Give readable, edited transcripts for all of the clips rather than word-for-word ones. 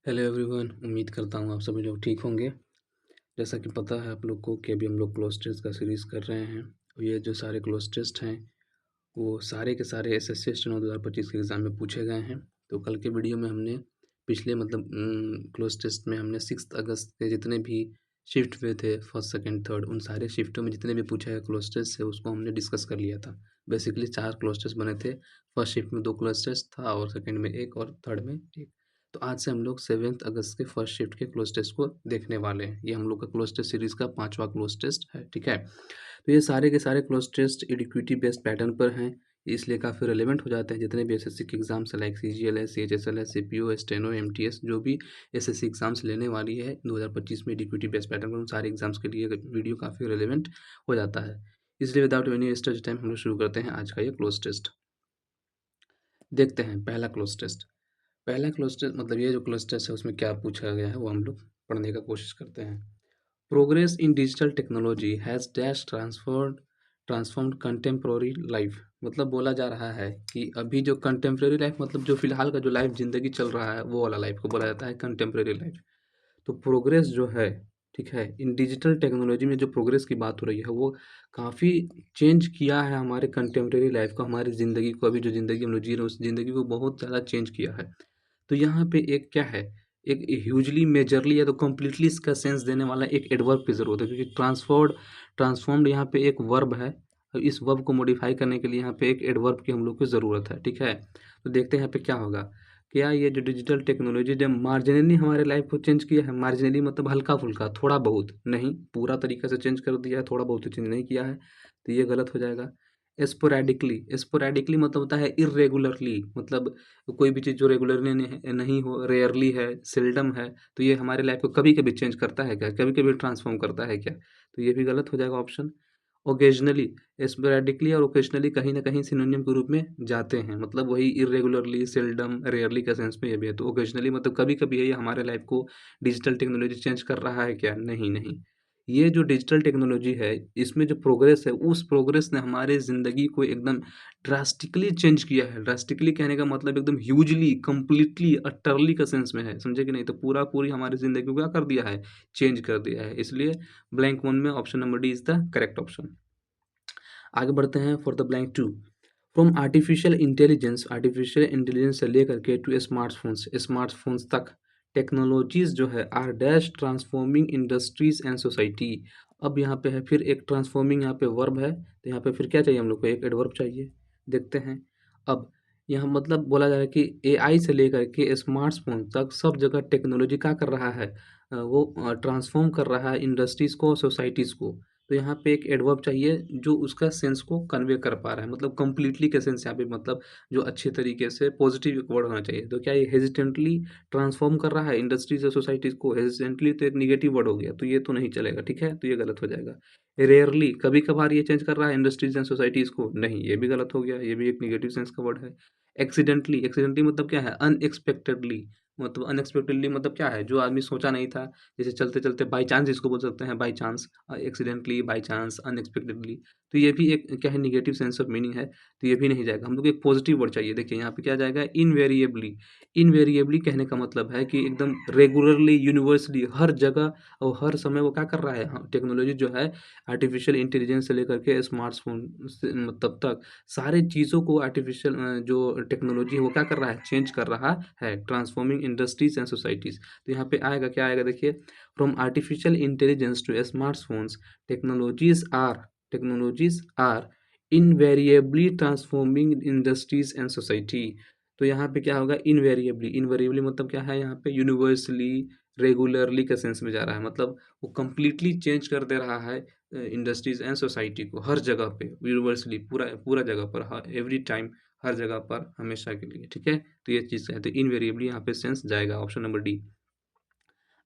Hello everyone, उम्मीद करता हूँ आप सभी लोग ठीक होंगे। जैसा कि पता है आप लोग को कि अभी हम लोग क्लोज टेस्ट का सीरीज़ कर रहे हैं। ये जो सारे क्लोज टेस्ट हैं वो सारे के सारे एसएससी स्टेनो 2025 के एग्ज़ाम में पूछे गए हैं। तो कल के वीडियो में हमने पिछले क्लोज टेस्ट में हमने 6 अगस्त के जितने भी शिफ्ट हुए थे फर्स्ट सेकंड थर्ड, उन सारे शिफ्टों में जितने भी पूछे गए क्लोज टेस्ट से उसको हमने डिस्कस कर लिया था। बेसिकली 4 क्लोज टेस्ट बने थे। फर्स्ट शिफ्ट में 2 क्लोज टेस्ट था और सेकंड में 1 और थर्ड में 1। तो आज से हम लोग 7 अगस्त के फर्स्ट शिफ्ट के क्लोज टेस्ट को देखने वाले हैं। ये हम लोग का क्लोज टेस्ट सीरीज़ का 5वां क्लोज टेस्ट है, ठीक है। तो ये सारे के सारे क्लोज टेस्ट एडिक्विटी बेस्ड पैटर्न पर हैं, इसलिए काफ़ी रेलेवेंट हो जाते हैं जितने भी एसएससी के एग्जाम्स लाइक सीजीएल है, सीएचएसएल है, सीपीओ, स्टेनो, एमटीएस, जो भी एसएससी एग्जाम्स लेने वाली है 2025 में एडिक्विटी बेस्ड पैटर्न पर, उन सारे एग्जाम्स के लिए वीडियो काफ़ी रेलेवेंट हो जाता है। इसलिए विदाउट एनी वेस्टेज टाइम हम लोग शुरू करते हैं आज का ये क्लोज टेस्ट। देखते हैं पहला क्लोज टेस्ट। पहला क्लोज टेस्ट मतलब ये जो क्लोज टेस्ट है उसमें क्या पूछा गया है वो हम लोग पढ़ने का कोशिश करते हैं। Progress in digital technology has dash transformed contemporary life. मतलब बोला जा रहा है कि अभी जो कंटेम्प्रेरी लाइफ मतलब जो फिलहाल का जो लाइफ ज़िंदगी चल रहा है वो वाला लाइफ को बोला जाता है कंटेम्प्रेरी लाइफ। तो प्रोग्रेस जो है, ठीक है, इन डिजिटल टेक्नोलॉजी में जो प्रोग्रेस की बात हो रही है वो काफ़ी चेंज किया है हमारे कंटेम्प्रेरी लाइफ को, हमारी ज़िंदगी को। अभी जो ज़िंदगी हम लोग जी रहे हैं उस ज़िंदगी को बहुत ज़्यादा चेंज किया है। तो यहाँ पे एक क्या है, एक ह्यूजली मेजरली या तो कंप्लीटली इसका सेंस देने वाला एक एडवर्ब की ज़रूरत है, क्योंकि ट्रांसफॉर्म्ड यहाँ पे एक वर्ब है और इस वर्ब को मॉडिफाई करने के लिए यहाँ पे एक एडवर्ब की हम लोग को ज़रूरत है, ठीक है। तो देखते हैं यहाँ पे क्या होगा। क्या ये जो डिजिटल टेक्नोलॉजी जब मार्जिनली हमारे लाइफ को चेंज किया है, मार्जिनली मतलब हल्का फुल्का, थोड़ा बहुत नहीं, पूरा तरीके से चेंज कर दिया है, थोड़ा बहुत चेंज नहीं किया है, तो ये गलत हो जाएगा। स्पोरैडिकली मतलब होता है इर्रेगुलरली, मतलब कोई भी चीज़ जो रेगुलरली नहीं हो, रेयरली है, सेल्डम है, तो ये हमारे लाइफ को कभी कभी चेंज करता है क्या, कभी कभी ट्रांसफॉर्म करता है क्या, तो ये भी गलत हो जाएगा ऑप्शन। ओकेजनली, स्पोरैडिकली और ओकेजनली कहीं ना कहीं सिनोनिम के रूप में जाते हैं, मतलब वही इरेगुलरली, सेल्डम, रेयरली का सेंस में ये भी है। तो ओकेजनली मतलब कभी कभी है, ये हमारे लाइफ को डिजिटल टेक्नोलॉजी चेंज कर रहा है क्या, नहीं नहीं। ये जो डिजिटल टेक्नोलॉजी है इसमें जो प्रोग्रेस है उस प्रोग्रेस ने हमारे ज़िंदगी को एकदम ड्रास्टिकली चेंज किया है। ड्रास्टिकली कहने का मतलब एकदम ह्यूजली, कंप्लीटली, अटरली का सेंस में है, समझे कि नहीं। तो पूरा पूरी हमारी ज़िंदगी को क्या कर दिया है, चेंज कर दिया है। इसलिए ब्लैंक वन में option number D is the correct option. आगे बढ़ते हैं for the blank two. From artificial intelligence से लेकर के टू स्मार्टफोन्स तक टेक्नोलॉजीज जो है are dash transforming industries and society. अब यहाँ पे है फिर एक ट्रांसफॉर्मिंग, यहाँ पे वर्ब है, तो यहाँ पे फिर क्या चाहिए हम लोग को, एक एडवर्ब चाहिए। देखते हैं। अब यहाँ मतलब बोला जा रहा है कि एआई से लेकर के स्मार्टफोन तक सब जगह टेक्नोलॉजी क्या कर रहा है, वो ट्रांसफॉर्म कर रहा है इंडस्ट्रीज़ को, सोसाइटीज़ को। तो यहाँ पे एक एडवर्ब चाहिए जो उसका सेंस को कन्वे कर पा रहा है, मतलब कंप्लीटली का सेंस यहाँ पे, मतलब जो अच्छे तरीके से पॉजिटिव वर्ड होना चाहिए। तो क्या ये हेजिटेंटली ट्रांसफॉर्म कर रहा है इंडस्ट्रीज या सोसाइटीज़ को, हेजिटेंटली तो एक निगेटिव वर्ड हो गया, तो ये तो नहीं चलेगा, ठीक है, तो ये गलत हो जाएगा। रेयरली कभी कभार ये चेंज कर रहा है इंडस्ट्रीज एंड सोसाइटीज़ को, नहीं, ये भी गलत हो गया, ये भी एक निगेटिव सेंस का वर्ड है। एक्सीडेंटली मतलब क्या है, अनएक्सपेक्टेडली, मतलब अनएक्सपेक्टेडली मतलब क्या है, जो आदमी सोचा नहीं था, जैसे चलते चलते बाई चांस, इसको बोल सकते हैं by chance, accidentally, by chance, unexpectedly. तो ये भी एक क्या है, निगेटिव सेंस ऑफ मीनिंग है, तो ये भी नहीं जाएगा। हम लोग एक पॉजिटिव वर्ड चाहिए। देखिए यहाँ पे क्या जाएगा, इनवेरिएबली। इनवेरिएबली कहने का मतलब है कि एकदम रेगुलरली, यूनिवर्सली, हर जगह और हर समय वो क्या कर रहा है, हाँ, टेक्नोलॉजी जो है आर्टिफिशियल इंटेलिजेंस से लेकर के स्मार्टफोन तब तक सारी चीज़ों को आर्टिफिशियल जो टेक्नोलॉजी है वो क्या कर रहा है, चेंज कर रहा है, ट्रांसफॉर्मिंग इंडस्ट्रीज एंड सोसाइटीज़। तो यहाँ पे आएगा क्या आएगा, देखिए, from artificial intelligence to smartphones technologies are invariably transforming industries and society. तो यहाँ पे क्या होगा, इनवेरिएबली। इनवेरिएबली मतलब क्या है, यहाँ पे यूनिवर्सली, रेगुलरली का सेंस में जा रहा है, मतलब वो कंप्लीटली चेंज कर दे रहा है इंडस्ट्रीज एंड सोसाइटी को, हर जगह पे, यूनिवर्सली, पूरा पूरा जगह पर, एवरी टाइम, हर जगह पर, हमेशा के लिए, ठीक है। तो ये चीज़ है, तो इनवेरिएबली यहाँ पे सेंस जाएगा, ऑप्शन नंबर डी।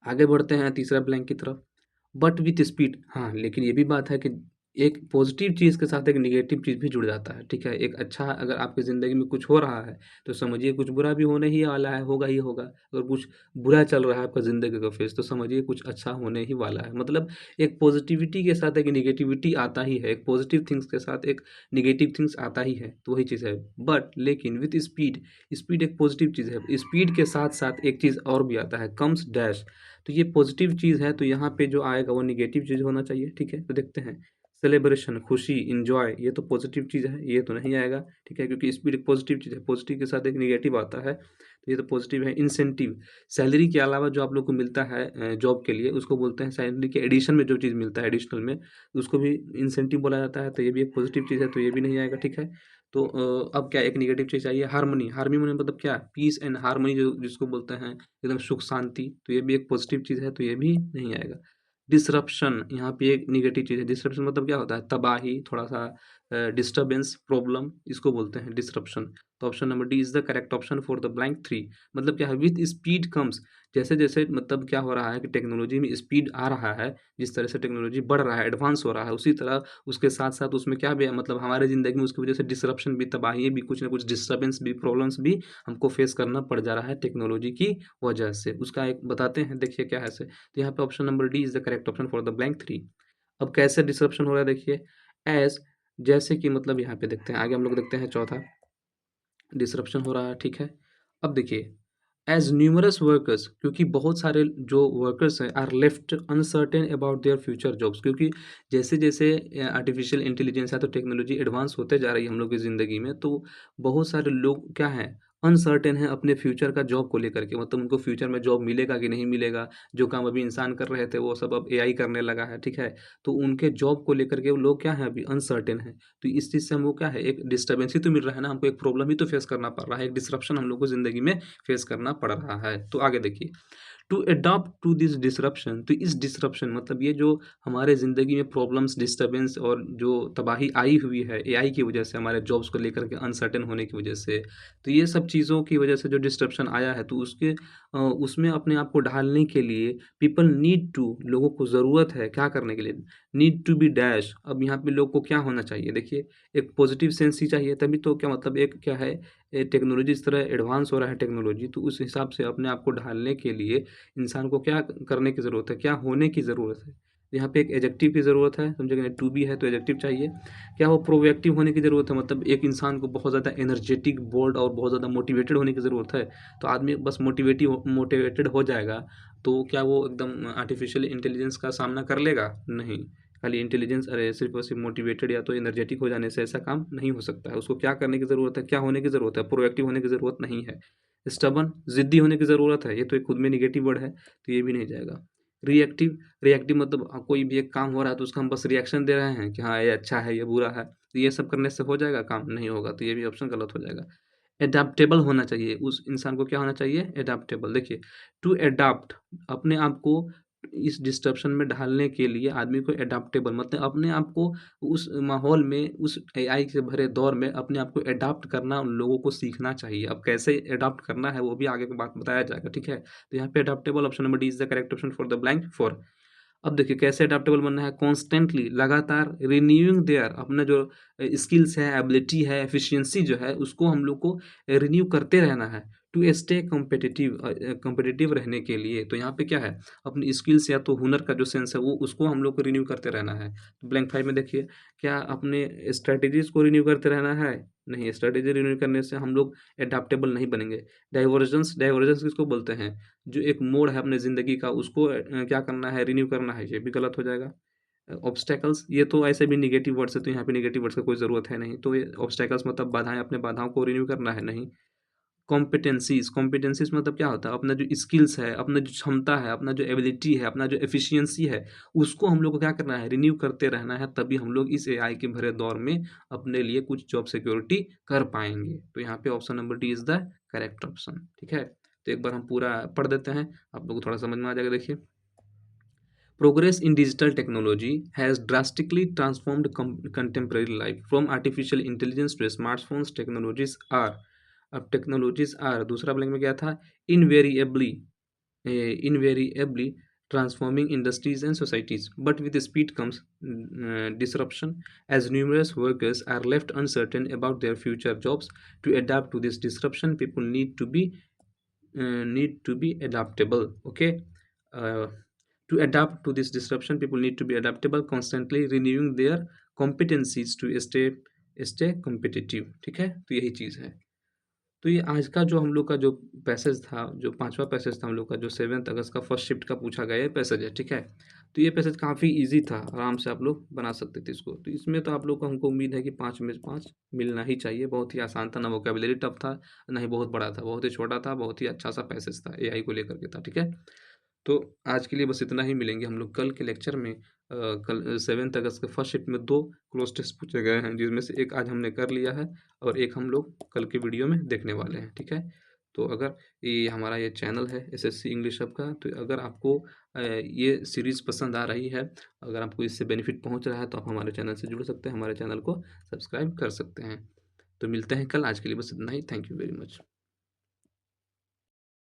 आगे बढ़ते हैं तीसरा ब्लैंक की तरफ। बट विथ स्पीड, हाँ, लेकिन ये भी बात है कि एक पॉजिटिव चीज़ के साथ एक नेगेटिव चीज़ भी जुड़ जाता है, ठीक है? एक अच्छा अगर आपकी ज़िंदगी में कुछ हो रहा है, तो समझिए कुछ बुरा भी होने ही वाला है, होगा ही होगा। अगर कुछ बुरा चल रहा है आपका ज़िंदगी का फ़ेज़, तो समझिए कुछ अच्छा होने ही वाला है। मतलब एक पॉजिटिविटी के साथ एक नेगेटिविटी आता ही है, एक पॉजिटिव थिंग्स के साथ एक नेगेटिव थिंग्स आता ही है, तो वही चीज़ है। बट लेकिन विथ स्पीड, स्पीड एक पॉजिटिव चीज़ है। स्पीड के साथ-साथ एक चीज़ और भी आता है, कम्स डैश। तो ये पॉजिटिव चीज़ है, तो यहाँ पे जो आएगा वो नेगेटिव चीज़ होना चाहिए, ठीक है? तो देखते हैं। सेलिब्रेशन, खुशी, एन्जॉय, ये तो पॉजिटिव चीज़ है, ये तो नहीं आएगा, ठीक है? क्योंकि स्पीड एक पॉजिटिव चीज़ है, पॉजिटिव के साथ एक नेगेटिव आता है, तो ये तो पॉजिटिव है। इंसेंटिव, सैलरी के अलावा जो आप लोग को मिलता है जॉब के लिए, उसको बोलते हैं सैलरी के एडिशन में जो चीज़ मिलता है एडिशनल में, उसको भी इंसेंटिव बोला जाता है, तो ये भी एक पॉजिटिव चीज़ है, तो ये भी नहीं आएगा, ठीक है? तो अब क्या एक नेगेटिव चीज़ चाहिए, हार्मनी। हार्मनी मतलब क्या? पीस एंड हार्मनी जो जिसको बोलते हैं, एकदम सुख शांति, तो ये भी एक पॉजिटिव चीज़ है, तो ये भी नहीं आएगा। डिसरप्शन, यहाँ पे एक नेगेटिव चीज़ है। डिसरप्शन मतलब क्या होता है? तबाही, थोड़ा-सा डिस्टर्बेंस, प्रॉब्लम, इसको बोलते हैं डिसरप्शन। तो option number D is the correct option for the blank 3। मतलब क्या है? विथ स्पीड कम्स, जैसे-जैसे मतलब क्या हो रहा है कि टेक्नोलॉजी में स्पीड आ रहा है, जिस तरह से टेक्नोलॉजी बढ़ रहा है, एडवांस हो रहा है, उसी तरह उसके साथ-साथ उसमें क्या भी है मतलब हमारे ज़िंदगी में उसकी वजह से डिसरप्शन भी, तबाही भी, कुछ न कुछ डिस्टर्बेंस भी, प्रॉब्लम्स भी हमको फेस करना पड़ जा रहा है टेक्नोलॉजी की वजह से। उसका एक बताते हैं, देखिए क्या है ऐसे। तो यहाँ पे option number D is the correct option for the blank 3। अब कैसे डिसरप्शन हो रहा है देखिए, ऐज़, जैसे कि मतलब यहाँ पे देखते हैं, आगे हम लोग देखते हैं चौथा, डिसरप्शन हो रहा है, ठीक है? अब देखिए, एज़ न्यूमरस वर्कर्स, क्योंकि बहुत सारे जो वर्कर्स हैं are left uncertain about their future jobs, क्योंकि जैसे-जैसे आर्टिफिशियल इंटेलिजेंस है तो टेक्नोलॉजी एडवांस होते जा रही है हम लोग की ज़िंदगी में, तो बहुत सारे लोग क्या हैं, अनसर्टेन हैं अपने फ्यूचर का जॉब को लेकर के, मतलब उनको फ्यूचर में जॉब मिलेगा कि नहीं मिलेगा। जो काम अभी इंसान कर रहे थे वो सब अब एआई करने लगा है, ठीक है? तो उनके जॉब को लेकर के वो लोग क्या हैं, अभी अनसर्टेन हैं। तो इस चीज़ से हमको क्या है, एक डिस्टर्बेंस ही तो मिल रहा है ना, हमको एक प्रॉब्लम ही तो फेस करना पड़ रहा है, एक डिसरप्शन हम लोग को ज़िंदगी में फेस करना पड़ रहा है। तो आगे देखिए, to adapt to this disruption, तो इस डिसरप्शन मतलब ये जो हमारे ज़िंदगी में प्रॉब्लम्स, डिस्टर्बेंस और जो तबाही आई हुई है एआई की वजह से, हमारे जॉब्स को लेकर के अनसर्टेन होने की वजह से, तो ये सब चीज़ों की वजह से जो डिस्टरप्शन आया है, तो उसके उसमें अपने आप को ढालने के लिए पीपल नीड टू, लोगों को ज़रूरत है क्या करने के लिए, नीड टू बी डैश। अब यहाँ पे लोग को क्या होना चाहिए देखिए, एक पॉजिटिव सेंस ही चाहिए, तभी तो क्या मतलब एक क्या है, टेक्नोलॉजी इस तरह एडवांस हो रहा है टेक्नोलॉजी, तो उस हिसाब से अपने आप को ढालने के लिए इंसान को क्या करने की ज़रूरत है, क्या होने की ज़रूरत है। यहाँ पे एक एडजेक्टिव की ज़रूरत है, समझे, टू बी है तो एडजेक्टिव चाहिए। क्या वो प्रोएक्टिव होने की ज़रूरत है, मतलब एक इंसान को बहुत ज़्यादा एनर्जेटिक, बोल्ड और बहुत ज़्यादा मोटिवेटेड होने की ज़रूरत है। तो आदमी बस मोटिवेटेड हो जाएगा, तो क्या वो एकदम आर्टिफिशियल इंटेलिजेंस का सामना कर लेगा? नहीं। खाली इंटेलिजेंस, अरे सिर्फ़ और सिर्फ़ मोटिवेटेड या तो एनर्जेटिक हो जाने से ऐसा काम नहीं हो सकता है। उसको क्या करने की ज़रूरत है, क्या होने की ज़रूरत है, प्रोएक्टिव होने की ज़रूरत नहीं है। स्टबर्न, ज़िद्दी होने की ज़रूरत है, ये तो एक खुद में नेगेटिव वर्ड है, तो ये भी नहीं जाएगा। रिएक्टिव, रिएक्टिव मतलब कोई भी एक काम हो रहा है तो उसका हम बस रिएक्शन दे रहे हैं कि हाँ, ये अच्छा है, ये बुरा है। तो ये सब करने से हो जाएगा काम? नहीं होगा, तो ये भी ऑप्शन गलत हो जाएगा। एडैप्टेबल होना चाहिए, उस इंसान को क्या होना चाहिए? एडैप्टेबल। देखिए, टू एडॉप्ट, अपने आप को इस डिस्ट्रप्शन में ढालने के लिए आदमी को एडॉप्टेबल मतलब अपने आप को उस माहौल में, उस एआई से भरे दौर में अपने आप को एडॉप्ट करना उन लोगों को सीखना चाहिए। अब कैसे एडॉप्ट करना है वो भी आगे की बात बताया जाएगा, ठीक है? तो यहाँ पे adaptable option number D is the correct option for the blank 4। अब देखिए कैसे अडैप्टेबल बनना है, कॉन्स्टेंटली, लगातार, रिन्यूइंग देयर, अपना जो स्किल्स है, एबिलिटी है, एफिशिएंसी जो है, उसको हम लोग को रिन्यू करते रहना है, टू स्टे कॉम्पिटिटिव, कॉम्पिटिटिव रहने के लिए। तो यहाँ पे क्या है, अपनी स्किल्स या तो हुनर का जो सेंस है वो उसको हम लोग को रिन्यू करते रहना है। तो ब्लैंक 5 में देखिए, क्या अपने स्ट्रैटेजीज को रिन्यू करते रहना है? नहीं, स्ट्रैटेजी रिन्यू करने से हम लोग एडाप्टेबल नहीं बनेंगे। डाइवर्जेंस, डाइवर्जेंस किसको बोलते हैं? जो एक मोड़ है अपने ज़िंदगी का, उसको क्या करना है, रिन्यू करना है, ये भी गलत हो जाएगा। ऑब्स्टैकल्स, ये तो ऐसे भी नेगेटिव वर्ड्स है, तो यहाँ पे नेगेटिव वर्ड्स का कोई ज़रूरत है नहीं, तो ये ऑब्स्टैकल्स मतलब बाधाएँ, अपने बाधाओं को रिन्यू करना है, नहीं। कॉम्पिटेंसीज़, कॉम्पिटेंसीज़ मतलब क्या होता है, अपना जो स्किल्स है, अपना जो क्षमता है, अपना जो एबिलिटी है, अपना जो एफिशिएंसी है, उसको हम लोग को क्या करना है, रिन्यू करते रहना है, तभी हम लोग इस एआई के भरे दौर में अपने लिए कुछ जॉब सिक्योरिटी कर पाएँगे। तो यहाँ पे option number D is the correct option, ठीक है? तो एक बार हम पूरा पढ़ देते हैं, आप लोग को थोड़ा समझ में आ जाएगा, देखिए। Progress in digital technology has drastically transformed contemporary life. From artificial intelligence to smartphones, technologies are, अब टेक्नोलॉजीज आर, दूसरा ब्लैंक में क्या था, invariably, invariably transforming industries and societies. But with speed comes disruption, as numerous workers are left uncertain about their future jobs. To adapt to this disruption, people need to be adaptable. Okay. uh, to adapt to this disruption, people need to be adaptable, constantly renewing their competencies to stay competitive. ठीक है, तो यही चीज़ है। तो ये आज का जो हम लोग का जो पैसेज था, जो पांचवा पैसेज था हम लोग का, जो 7 अगस्त का फर्स्ट शिफ्ट का पूछा गया ये पैसेज है। ठीक है, तो ये पैसेज काफ़ी इजी था, आराम से आप लोग बना सकते थे इसको। तो इसमें तो आप लोग को, हमको उम्मीद है कि 5 में से 5 मिलना ही चाहिए। बहुत ही आसान था, ना वोकेबलरी टफ था, ना ही बहुत बड़ा था, बहुत ही छोटा था, बहुत ही अच्छा सा पैसेज था, एआई को लेकर के था। ठीक है, तो आज के लिए बस इतना ही। मिलेंगे हम लोग कल के लेक्चर में। कल 7 अगस्त के फर्स्ट शिफ्ट में 2 क्लोज टेस्ट पूछे गए हैं, जिसमें से एक आज हमने कर लिया है और एक हम लोग कल के वीडियो में देखने वाले हैं। ठीक है, तो अगर ये हमारा ये चैनल है एसएससी इंग्लिश हब का, तो अगर आपको ये सीरीज़ पसंद आ रही है, अगर आपको इससे बेनिफिट पहुंच रहा है, तो आप हमारे चैनल से जुड़ सकते हैं, हमारे चैनल को सब्सक्राइब कर सकते हैं। तो मिलते हैं कल, आज के लिए बस इतना ही। Thank you very much.